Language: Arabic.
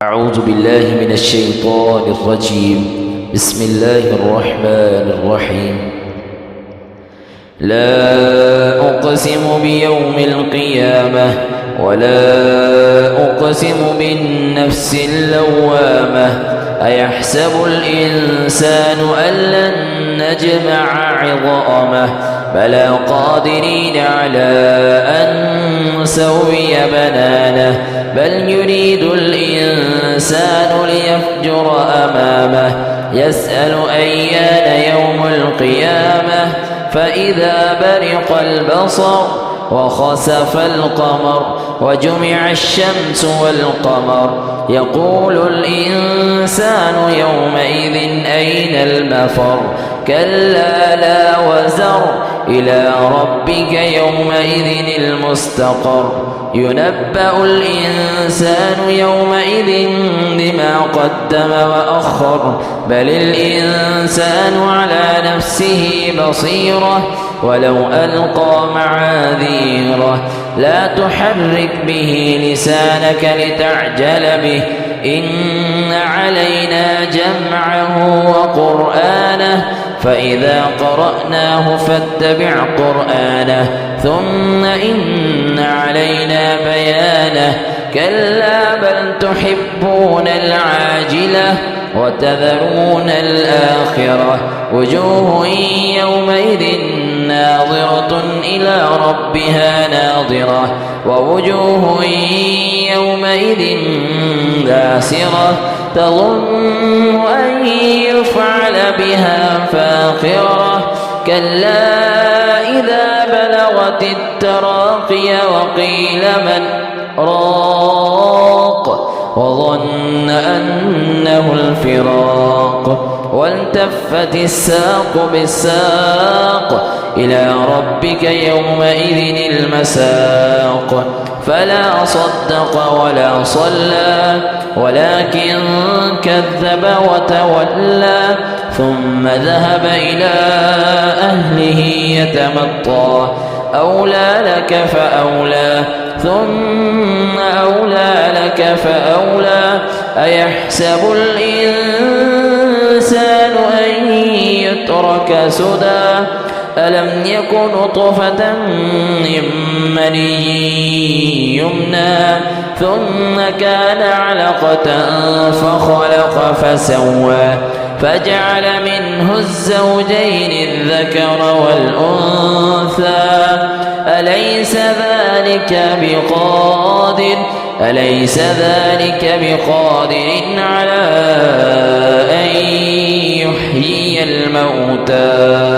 أعوذ بالله من الشيطان الرجيم. بسم الله الرحمن الرحيم. لا أقسم بيوم القيامة ولا أقسم بالنفس اللوامة أيحسب الإنسان أن لن نجمع عظامه بلى قادرين على أن نسوي بنانه بل يريد الإنسان ليفجر أمامه يسأل أيان يوم القيامة فإذا برق البصر وخسف القمر وجمع الشمس والقمر يقول الإنسان يومئذ أين المفر كلا لا وزر إلى ربك يومئذ المستقر ينبأ الإنسان يومئذ بما قدم وأخر بل الإنسان على نفسه بصيرة ولو ألقى معاذيره لا تحرك به لسانك لتعجل به إن علينا جمعه وقرآنه فإذا قرأناه فاتبع قرآنه ثم إن علينا بيانه كلا بل تحبون العاجلة وتذرون الآخرة وجوه يومئذ ناظرة إلى ربها ناظرة ووجوه يومئذ باسرة تظن أن يفعل بها فاقرة كلا إذا بلغت التراقي وقيل من راق وظن أنه الفراق والتفت الساق بالساق إلى ربك يومئذ المساق فلا صدق ولا صلى ولكن كذب وتولى ثم ذهب إلى أهله يتمطى أولى لك فأولى ثم أولى لك فأولى أيحسب الإنسان أن يترك سدى ألم يك نطفة من مني يمنى ثم كان علقة فخلق فسوى فجعل منه الزوجين الذكر والأنثى أليس ذلك بقادر على أن يحيي الموتى